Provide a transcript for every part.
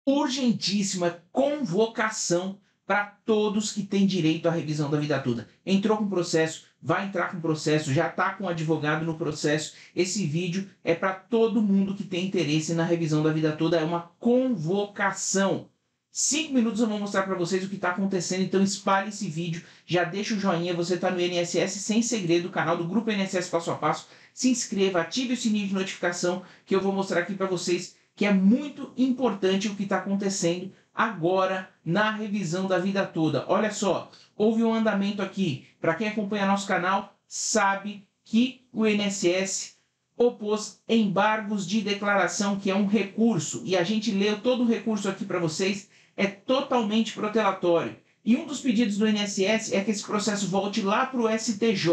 urgentíssima convocação para todos que têm direito à revisão da vida toda. Entrou com processo, vai entrar com processo, já está com advogado no processo. Esse vídeo é para todo mundo que tem interesse na revisão da vida toda. É uma convocação. 5 minutos eu vou mostrar para vocês o que está acontecendo, então espalhe esse vídeo, já deixa o joinha, você está no INSS Sem Segredo, canal do Grupo INSS Passo a Passo. Se inscreva, ative o sininho de notificação que eu vou mostrar aqui para vocês, que é muito importante o que está acontecendo agora na revisão da vida toda. Olha só, houve um andamento aqui. Para quem acompanha nosso canal, sabe que o INSS opôs embargos de declaração, que é um recurso. E a gente leu todo o recurso aqui para vocês. É totalmente protelatório. E um dos pedidos do INSS é que esse processo volte lá para o STJ,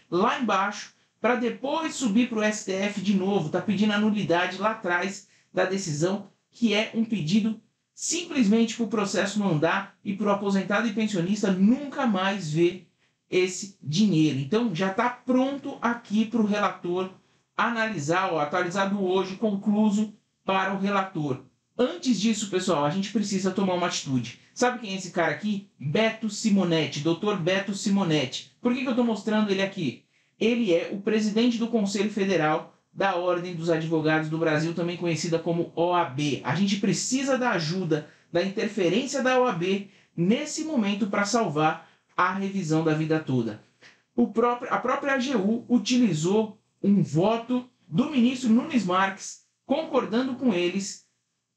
lá embaixo, para depois subir para o STF de novo. Está pedindo a nulidade lá atrás da decisão, que é um pedido simplesmente para o processo não andar e para o aposentado e pensionista nunca mais ver esse dinheiro. Então já está pronto aqui para o relator analisar, atualizado hoje, concluso para o relator. Antes disso, pessoal, a gente precisa tomar uma atitude. Sabe quem é esse cara aqui? Beto Simonetti, Dr. Beto Simonetti. Por que eu estou mostrando ele aqui? Ele é o presidente do Conselho Federal da Ordem dos Advogados do Brasil, também conhecida como OAB. A gente precisa da ajuda, da interferência da OAB nesse momento para salvar a revisão da vida toda. A própria AGU utilizou um voto do ministro Nunes Marques, concordando com eles,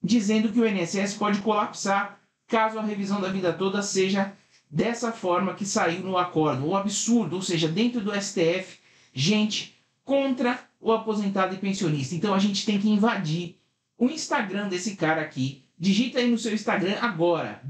dizendo que o INSS pode colapsar caso a revisão da vida toda seja dessa forma que saiu no acordo. O absurdo, ou seja, dentro do STF, gente contra o aposentado e pensionista. Então a gente tem que invadir o Instagram desse cara aqui. Digita aí no seu Instagram agora,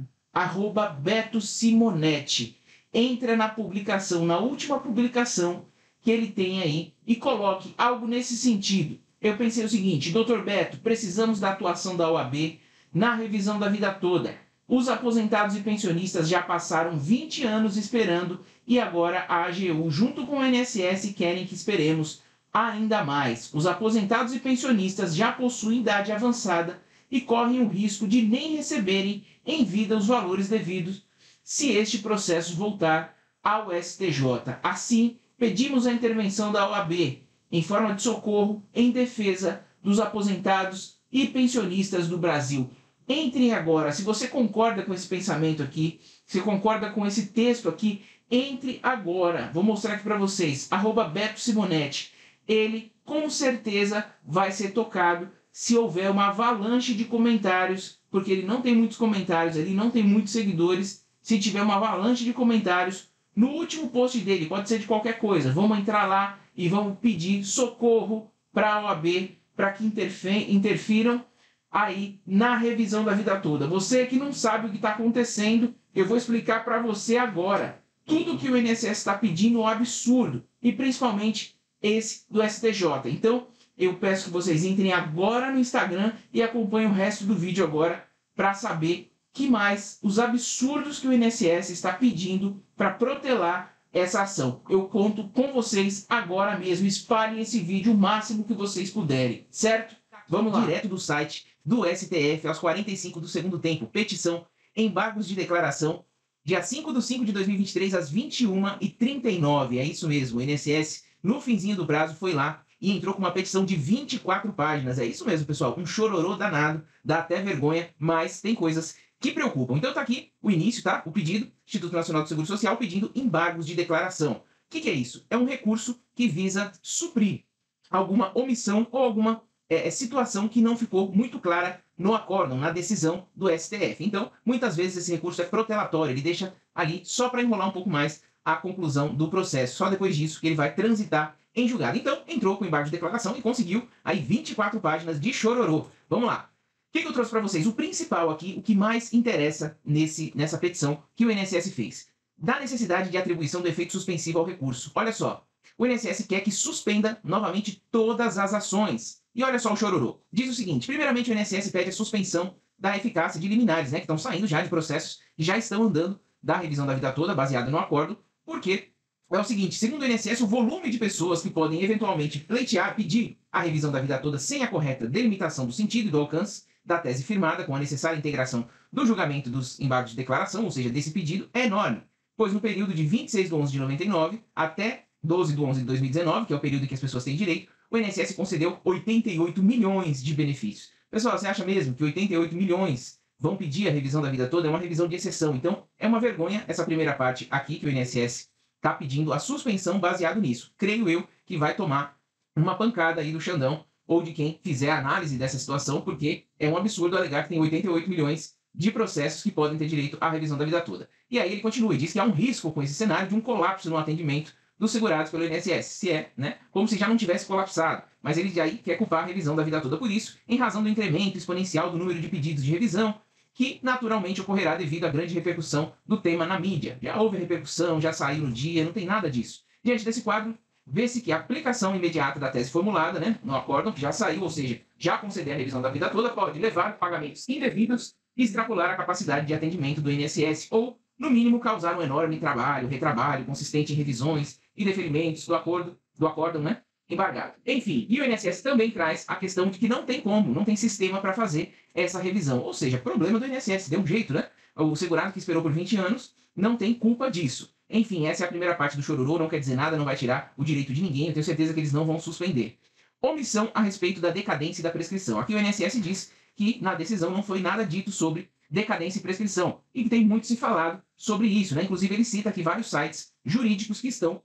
@BetoSimonetti. Entra na publicação, na última publicação que ele tem aí, e coloque algo nesse sentido. Eu pensei o seguinte: Dr. Beto, precisamos da atuação da OAB na revisão da vida toda. Os aposentados e pensionistas já passaram 20 anos esperando e agora a AGU, junto com o INSS, querem que esperemos ainda mais. Os aposentados e pensionistas já possuem idade avançada e correm o risco de nem receberem em vida os valores devidos se este processo voltar ao STJ. Assim, pedimos a intervenção da OAB em forma de socorro em defesa dos aposentados e pensionistas do Brasil. Entre agora. Se você concorda com esse pensamento aqui, se concorda com esse texto aqui, entre agora. Vou mostrar aqui para vocês. @Beto Simonetti. Ele com certeza vai ser tocado se houver uma avalanche de comentários, porque ele não tem muitos comentários, ele não tem muitos seguidores. Se tiver uma avalanche de comentários no último post dele, pode ser de qualquer coisa, vamos entrar lá e vamos pedir socorro para a OAB, para que interfiram aí na revisão da vida toda. Você que não sabe o que está acontecendo, eu vou explicar para você agora. Tudo que o INSS está pedindo é um absurdo, e principalmente esse do STJ. Então, eu peço que vocês entrem agora no Instagram e acompanhem o resto do vídeo agora para saber que mais os absurdos que o INSS está pedindo para protelar essa ação. Eu conto com vocês agora mesmo. Espalhem esse vídeo o máximo que vocês puderem, certo? Vamos lá. Direto do site do STF, aos 45 do segundo tempo. Petição, embargos de declaração, dia 5/5/2023, às 21h39. É isso mesmo, o INSS, no finzinho do prazo, foi lá e entrou com uma petição de 24 páginas. É isso mesmo, pessoal, um chororô danado, dá até vergonha, mas tem coisas que preocupam. Então tá aqui o início, tá? O pedido, Instituto Nacional do Seguro Social pedindo embargos de declaração. O que é isso? É um recurso que visa suprir alguma omissão ou alguma situação que não ficou muito clara no acórdão, na decisão do STF. Então, muitas vezes esse recurso é protelatório, ele deixa ali só para enrolar um pouco mais a conclusão do processo. Só depois disso que ele vai transitar em julgado. Então, entrou com embargo de declaração e conseguiu aí 24 páginas de chororô. Vamos lá. O que eu trouxe para vocês? O principal aqui, o que mais interessa nessa petição que o INSS fez. Da necessidade de atribuição do efeito suspensivo ao recurso. Olha só, o INSS quer que suspenda novamente todas as ações. E olha só o chororô. Diz o seguinte: primeiramente, o INSS pede a suspensão da eficácia de liminares, que estão saindo já de processos e já estão andando da revisão da vida toda, baseada no acordo, porque é o seguinte: segundo o INSS, o volume de pessoas que podem eventualmente pleitear, pedir a revisão da vida toda sem a correta delimitação do sentido e do alcance da tese firmada, com a necessária integração do julgamento dos embargos de declaração, ou seja, desse pedido, é enorme, pois no período de 26/11/99 até 12/11/2019, que é o período em que as pessoas têm direito, o INSS concedeu 88 milhões de benefícios. Pessoal, você acha mesmo que 88 milhões vão pedir a revisão da vida toda? É uma revisão de exceção. Então, é uma vergonha essa primeira parte aqui que o INSS está pedindo a suspensão baseado nisso. Creio eu que vai tomar uma pancada aí do Xandão ou de quem fizer a análise dessa situação, porque é um absurdo alegar que tem 88 milhões de processos que podem ter direito à revisão da vida toda. E aí ele continua e diz que há um risco com esse cenário de um colapso no atendimento dos segurados pelo INSS, se é, né, como se já não tivesse colapsado, mas ele já aí quer culpar a revisão da vida toda por isso, em razão do incremento exponencial do número de pedidos de revisão, que naturalmente ocorrerá devido à grande repercussão do tema na mídia. Já houve repercussão, já saiu no dia, não tem nada disso. Diante desse quadro, vê-se que a aplicação imediata da tese formulada, né, no acórdão, que já saiu, ou seja, já conceder a revisão da vida toda, pode levar a pagamentos indevidos e extrapolar a capacidade de atendimento do INSS, ou, no mínimo, causar um enorme trabalho, retrabalho consistente em revisões e deferimentos do acórdão, né, embargado. Enfim, e o INSS também traz a questão de que não tem como, não tem sistema para fazer essa revisão. Ou seja, problema do INSS, deu um jeito, né? O segurado que esperou por 20 anos não tem culpa disso. Enfim, essa é a primeira parte do chororô, não quer dizer nada, não vai tirar o direito de ninguém, eu tenho certeza que eles não vão suspender. Omissão a respeito da decadência e da prescrição. Aqui o INSS diz que na decisão não foi nada dito sobre decadência e prescrição, e que tem muito se falado sobre isso, né? Inclusive ele cita aqui vários sites jurídicos que estão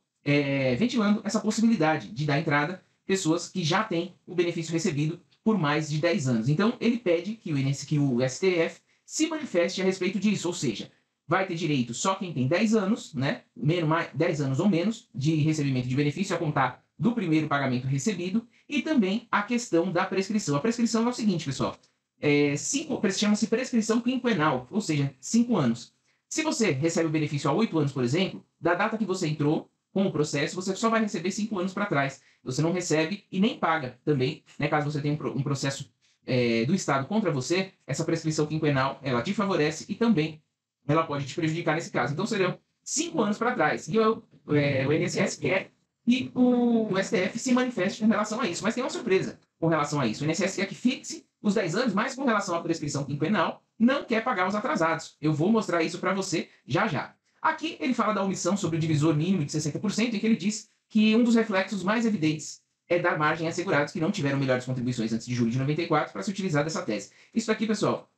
ventilando essa possibilidade de dar entrada pessoas que já têm o benefício recebido por mais de 10 anos. Então, ele pede que o STF se manifeste a respeito disso, ou seja, vai ter direito só quem tem 10 anos, né, 10 anos ou menos de recebimento de benefício a contar do primeiro pagamento recebido, e também a questão da prescrição. A prescrição é o seguinte, pessoal, chama-se prescrição quinquenal, ou seja, 5 anos. Se você recebe o benefício há 8 anos, por exemplo, da data que você entrou com o processo, você só vai receber 5 anos para trás. Você não recebe e nem paga também, né? Caso você tenha um processo do Estado contra você, essa prescrição quinquenal, ela te favorece e também ela pode te prejudicar nesse caso. Então serão 5 anos para trás. E o INSS quer que o STF se manifeste com relação a isso. Mas tem uma surpresa com relação a isso. O INSS quer que fixe os 10 anos, mas com relação à prescrição quinquenal, não quer pagar os atrasados. Eu vou mostrar isso para você já já. Aqui ele fala da omissão sobre o divisor mínimo de 60%, em que ele diz que um dos reflexos mais evidentes é dar margem a segurados que não tiveram melhores contribuições antes de julho de 94 para se utilizar dessa tese. Isso aqui, pessoal,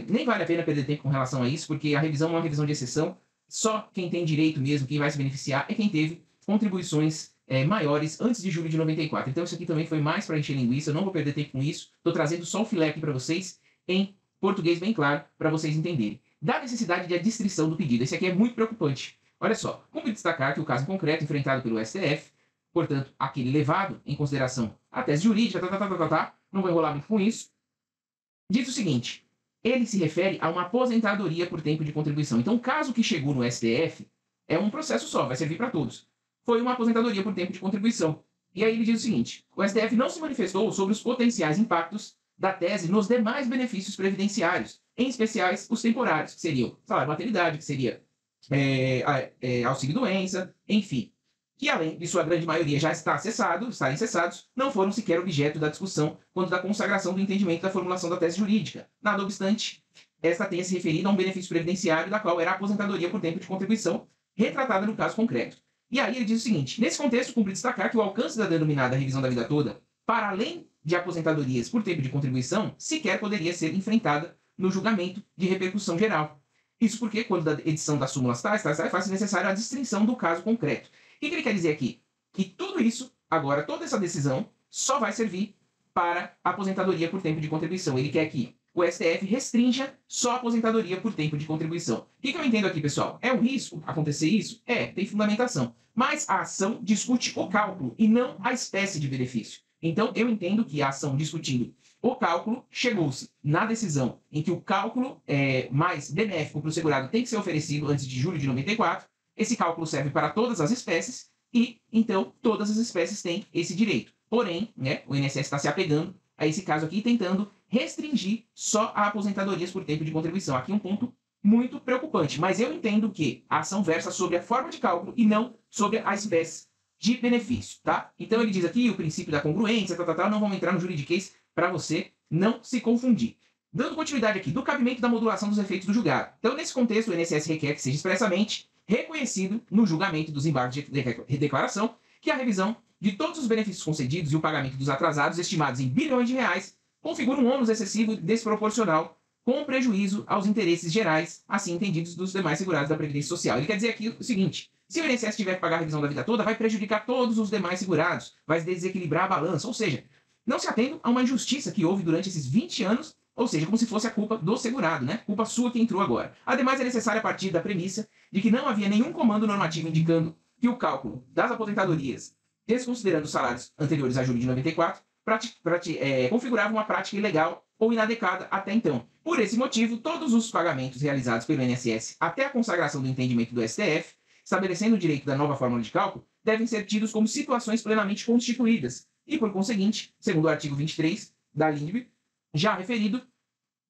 nem vale a pena perder tempo com relação a isso, porque a revisão é uma revisão de exceção. Só quem tem direito mesmo, quem vai se beneficiar, é quem teve contribuições maiores antes de julho de 94. Então isso aqui também foi mais para encher linguiça, eu não vou perder tempo com isso. Estou trazendo só o filé aqui para vocês, em português bem claro, para vocês entenderem. Da necessidade de adstrição do pedido. Esse aqui é muito preocupante. Olha só, cumpre destacar que o caso concreto enfrentado pelo STF, portanto, aquele levado em consideração a tese jurídica, não vou enrolar muito com isso, diz o seguinte, ele se refere a uma aposentadoria por tempo de contribuição. Então, o caso que chegou no STF é um processo só, vai servir para todos. Foi uma aposentadoria por tempo de contribuição. E aí ele diz o seguinte, o STF não se manifestou sobre os potenciais impactos da tese nos demais benefícios previdenciários, em especiais os temporários, que seriam salário-maternidade, que seria auxílio-doença, enfim, que além de sua grande maioria já estarem cessados, não foram sequer objeto da discussão quanto da consagração do entendimento da formulação da tese jurídica. Nada obstante, esta tenha se referido a um benefício previdenciário da qual era a aposentadoria por tempo de contribuição, retratada no caso concreto. E aí ele diz o seguinte, nesse contexto, cumpre destacar que o alcance da denominada revisão da vida toda, para além de aposentadorias por tempo de contribuição, sequer poderia ser enfrentada no julgamento de repercussão geral. Isso porque, quando da edição das súmulas faz-se necessária a distinção do caso concreto. O que ele quer dizer aqui? Que tudo isso, agora, toda essa decisão, só vai servir para a aposentadoria por tempo de contribuição. Ele quer que o STF restrinja só a aposentadoria por tempo de contribuição. O que eu entendo aqui, pessoal? É um risco acontecer isso? Tem fundamentação. Mas a ação discute o cálculo e não a espécie de benefício. Então, eu entendo que a ação discutindo o cálculo chegou-se na decisão em que o cálculo mais benéfico para o segurado tem que ser oferecido antes de julho de 94. Esse cálculo serve para todas as espécies e, então, todas as espécies têm esse direito. Porém, né, o INSS está se apegando a esse caso aqui, tentando restringir só a aposentadorias por tempo de contribuição. Aqui um ponto muito preocupante, mas eu entendo que a ação versa sobre a forma de cálculo e não sobre a espécie de benefício, tá? Então ele diz aqui o princípio da congruência, não vamos entrar no juridiquês para você não se confundir. Dando continuidade aqui, do cabimento da modulação dos efeitos do julgado. Então, nesse contexto, o INSS requer que seja expressamente reconhecido no julgamento dos embargos de declaração que a revisão de todos os benefícios concedidos e o pagamento dos atrasados, estimados em bilhões de reais, configura um ônus excessivo e desproporcional com prejuízo aos interesses gerais, assim entendidos, dos demais segurados da Previdência Social. Ele quer dizer aqui o seguinte: se o INSS tiver que pagar a revisão da vida toda, vai prejudicar todos os demais segurados, vai desequilibrar a balança, ou seja, não se atendo a uma injustiça que houve durante esses 20 anos, ou seja, como se fosse a culpa do segurado, né? Culpa sua que entrou agora. Ademais, é necessário partir da premissa de que não havia nenhum comando normativo indicando que o cálculo das aposentadorias, desconsiderando os salários anteriores a julho de 94, configurava uma prática ilegal ou inadequada até então. Por esse motivo, todos os pagamentos realizados pelo INSS até a consagração do entendimento do STF, estabelecendo o direito da nova fórmula de cálculo, devem ser tidos como situações plenamente constituídas e, por conseguinte, segundo o artigo 23 da LINB, já referido,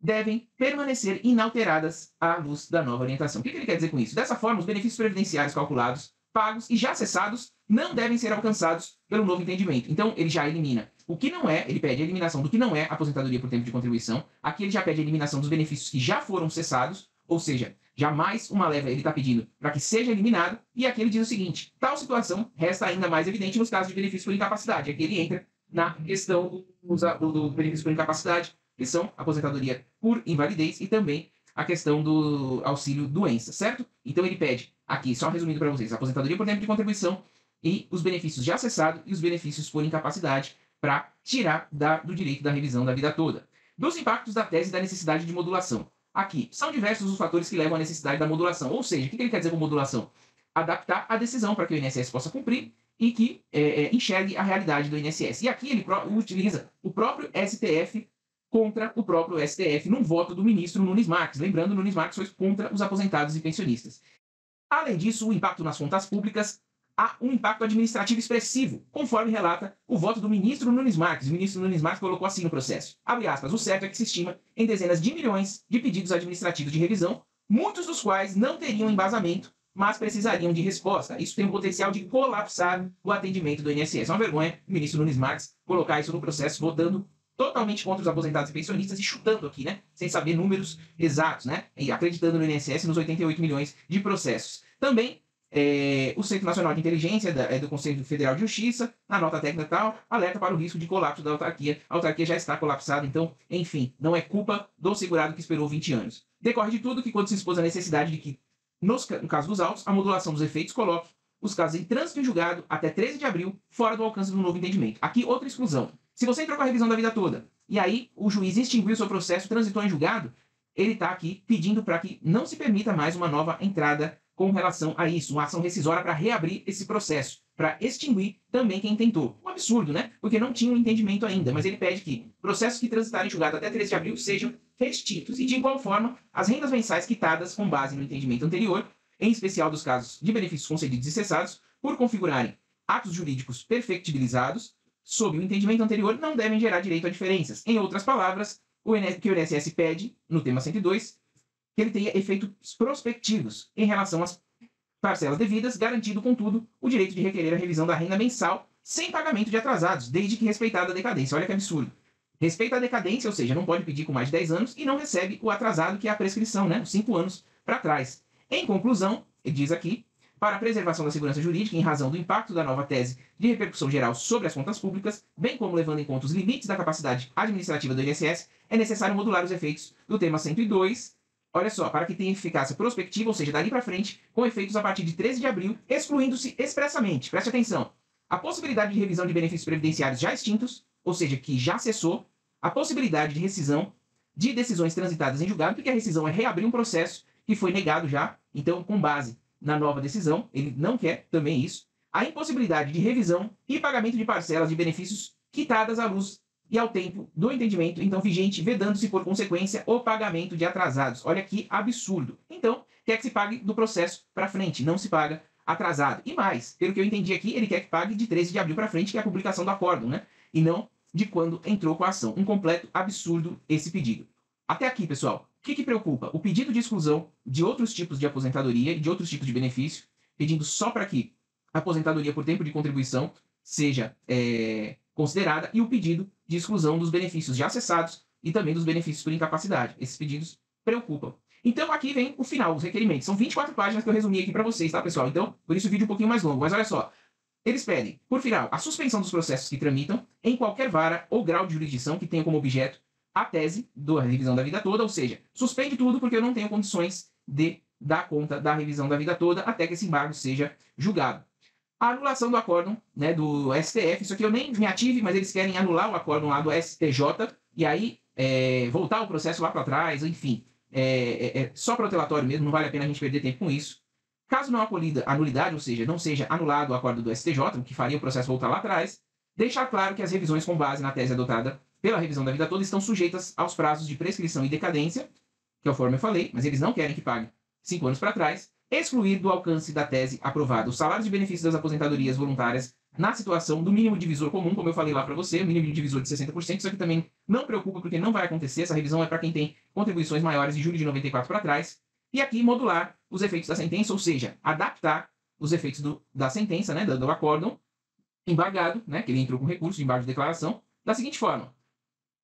devem permanecer inalteradas à luz da nova orientação. O que ele quer dizer com isso? Dessa forma, os benefícios previdenciários calculados, pagos e já cessados não devem ser alcançados pelo novo entendimento. Então, ele já elimina o que não é, ele pede a eliminação do que não é aposentadoria por tempo de contribuição. Aqui ele já pede a eliminação dos benefícios que já foram cessados, ou seja, jamais uma leva ele está pedindo para que seja eliminado. E aqui ele diz o seguinte: tal situação resta ainda mais evidente nos casos de benefício por incapacidade. Aqui ele entra na questão do benefício por incapacidade, que são aposentadoria por invalidez e também a questão do auxílio doença, certo? Então ele pede aqui, só resumindo para vocês, aposentadoria por tempo de contribuição e os benefícios já cessados e os benefícios por incapacidade para tirar do direito da revisão da vida toda. Dos impactos da tese da necessidade de modulação. Aqui, são diversos os fatores que levam à necessidade da modulação. Ou seja, o que ele quer dizer com modulação? Adaptar a decisão para que o INSS possa cumprir e que enxergue a realidade do INSS. E aqui ele utiliza o próprio STF contra o próprio STF num voto do ministro Nunes Marques. Lembrando, Nunes Marques foi contra os aposentados e pensionistas. Além disso, o impacto nas contas públicas há um impacto administrativo expressivo, conforme relata o voto do ministro Nunes Marques. O ministro Nunes Marques colocou assim no processo, abre aspas, o certo é que se estima em dezenas de milhões de pedidos administrativos de revisão, muitos dos quais não teriam embasamento, mas precisariam de resposta. Isso tem o potencial de colapsar o atendimento do INSS. É uma vergonha o ministro Nunes Marques colocar isso no processo, votando totalmente contra os aposentados e pensionistas e chutando aqui, né? Sem saber números exatos, né? E acreditando no INSS nos 88 milhões de processos. Também o Centro Nacional de Inteligência do Conselho Federal de Justiça, na nota técnica tal, alerta para o risco de colapso da autarquia. A autarquia já está colapsada, então, enfim, não é culpa do segurado que esperou 20 anos. Decorre de tudo que, quando se expôs a necessidade de que, no caso dos autos, a modulação dos efeitos coloque os casos em trânsito em julgado até 13 de abril, fora do alcance do novo entendimento. Aqui, outra exclusão. Se você entrou com a revisão da vida toda, e aí o juiz extinguiu seu processo, transitou em julgado, ele está aqui pedindo para que não se permita mais uma nova entrada com relação a isso, uma ação rescisória para reabrir esse processo, para extinguir também quem tentou. Um absurdo, né? Porque não tinha um entendimento ainda, mas ele pede que processos que transitarem em julgado até 13 de abril sejam extintos e, de igual forma, as rendas mensais quitadas com base no entendimento anterior, em especial dos casos de benefícios concedidos e cessados, por configurarem atos jurídicos perfectibilizados, sob o entendimento anterior, não devem gerar direito a diferenças. Em outras palavras, o que o INSS pede, no tema 102, que ele tenha efeitos prospectivos em relação às parcelas devidas, garantindo, contudo, o direito de requerer a revisão da renda mensal sem pagamento de atrasados, desde que respeitada a decadência. Olha que absurdo. Respeita a decadência, ou seja, não pode pedir com mais de 10 anos e não recebe o atrasado, que é a prescrição, né? Os 5 anos para trás. Em conclusão, ele diz aqui, para a preservação da segurança jurídica, em razão do impacto da nova tese de repercussão geral sobre as contas públicas, bem como levando em conta os limites da capacidade administrativa do INSS, é necessário modular os efeitos do tema 102, olha só, para que tenha eficácia prospectiva, ou seja, dali para frente, com efeitos a partir de 13 de abril, excluindo-se expressamente, preste atenção, a possibilidade de revisão de benefícios previdenciários já extintos, ou seja, que já cessou, a possibilidade de rescisão de decisões transitadas em julgado, porque a rescisão é reabrir um processo que foi negado já, então, com base na nova decisão, ele não quer também isso, a impossibilidade de revisão e pagamento de parcelas de benefícios quitadas à luz e ao tempo do entendimento, então vigente, vedando-se por consequência o pagamento de atrasados. Olha que absurdo. Então, quer que se pague do processo para frente, não se paga atrasado. E mais, pelo que eu entendi aqui, ele quer que pague de 13 de abril para frente, que é a publicação do acórdão, né? E não de quando entrou com a ação. Um completo absurdo esse pedido. Até aqui, pessoal. O que preocupa? O pedido de exclusão de outros tipos de aposentadoria e de outros tipos de benefício, pedindo só para que a aposentadoria por tempo de contribuição seja considerada, e o pedido de exclusão dos benefícios já cessados e também dos benefícios por incapacidade. Esses pedidos preocupam. Então, aqui vem o final, os requerimentos. São 24 páginas que eu resumi aqui para vocês, tá, pessoal? Então, por isso o vídeo é um pouquinho mais longo. Mas olha só, eles pedem, por final, a suspensão dos processos que tramitam em qualquer vara ou grau de jurisdição que tenha como objeto a tese da revisão da vida toda, ou seja, suspende tudo porque eu não tenho condições de dar conta da revisão da vida toda até que esse embargo seja julgado. A anulação do acórdão, né, do STF, isso aqui eu nem me ative, mas eles querem anular o acórdão lá do STJ e aí voltar o processo lá para trás, enfim. Só protelatório mesmo, não vale a pena a gente perder tempo com isso. Caso não acolhida a nulidade, ou seja, não seja anulado o acordo do STJ, o que faria o processo voltar lá atrás, deixar claro que as revisões com base na tese adotada pela revisão da vida toda estão sujeitas aos prazos de prescrição e decadência, que conforme eu falei, mas eles não querem que pague 5 anos para trás, excluir do alcance da tese aprovada os salários e benefícios das aposentadorias voluntárias na situação do mínimo divisor comum, como eu falei lá para você, o mínimo divisor de 60%, isso aqui também não preocupa porque não vai acontecer, essa revisão é para quem tem contribuições maiores de julho de 94 para trás, e aqui modular os efeitos da sentença, ou seja, adaptar os efeitos da sentença, né, do acórdão embargado, né, que ele entrou com recurso de embargo de declaração, da seguinte forma: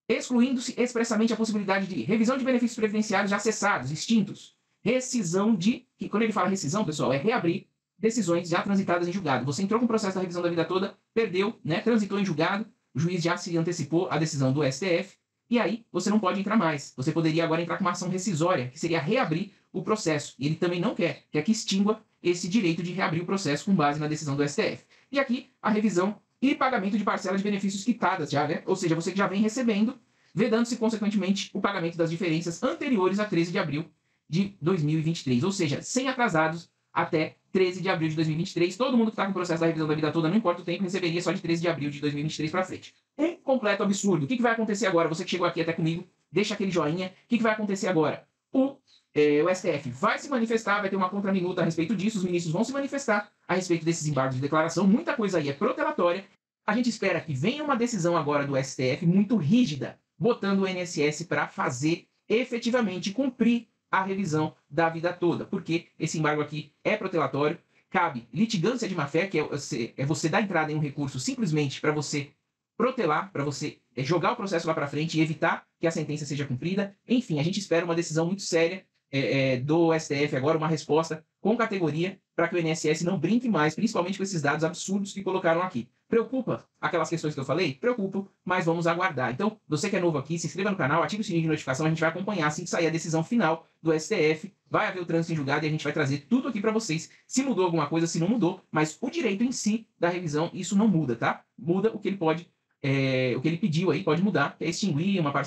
excluindo-se expressamente a possibilidade de revisão de benefícios previdenciários já cessados, extintos, rescisão de, que quando ele fala rescisão, pessoal, é reabrir decisões já transitadas em julgado. Você entrou com o processo da revisão da vida toda, perdeu, né, transitou em julgado, o juiz já se antecipou à decisão do STF, e aí você não pode entrar mais. Você poderia agora entrar com uma ação rescisória, que seria reabrir o processo. E ele também não quer que extingua esse direito de reabrir o processo com base na decisão do STF. E aqui a revisão e pagamento de parcela de benefícios quitadas já, né? Ou seja, você que já vem recebendo, vedando-se consequentemente o pagamento das diferenças anteriores a 13 de abril de 2023. Ou seja, sem atrasados até 13 de abril de 2023. Todo mundo que está com o processo da revisão da vida toda, não importa o tempo, receberia só de 13 de abril de 2023 para frente. Um completo absurdo. O que vai acontecer agora? Você que chegou aqui até comigo, deixa aquele joinha. O que vai acontecer agora? O STF vai se manifestar, vai ter uma contraminuta a respeito disso, os ministros vão se manifestar a respeito desses embargos de declaração, muita coisa aí é protelatória. A gente espera que venha uma decisão agora do STF muito rígida, botando o INSS para fazer efetivamente cumprir a revisão da vida toda, porque esse embargo aqui é protelatório, cabe litigância de má-fé, que é você dar entrada em um recurso simplesmente para você protelar, para você jogar o processo lá para frente e evitar que a sentença seja cumprida. Enfim, a gente espera uma decisão muito séria do STF agora, uma resposta com categoria para que o INSS não brinque mais, principalmente com esses dados absurdos que colocaram aqui. Preocupa aquelas questões que eu falei? Preocupa, mas vamos aguardar. Então, você que é novo aqui, se inscreva no canal, ative o sininho de notificação, a gente vai acompanhar assim que sair a decisão final do STF, vai haver o trânsito em julgado e a gente vai trazer tudo aqui para vocês. Se mudou alguma coisa, se não mudou, mas o direito em si da revisão, isso não muda, tá? Muda o que ele pode, o que ele pediu aí, pode mudar, é extinguir uma parcela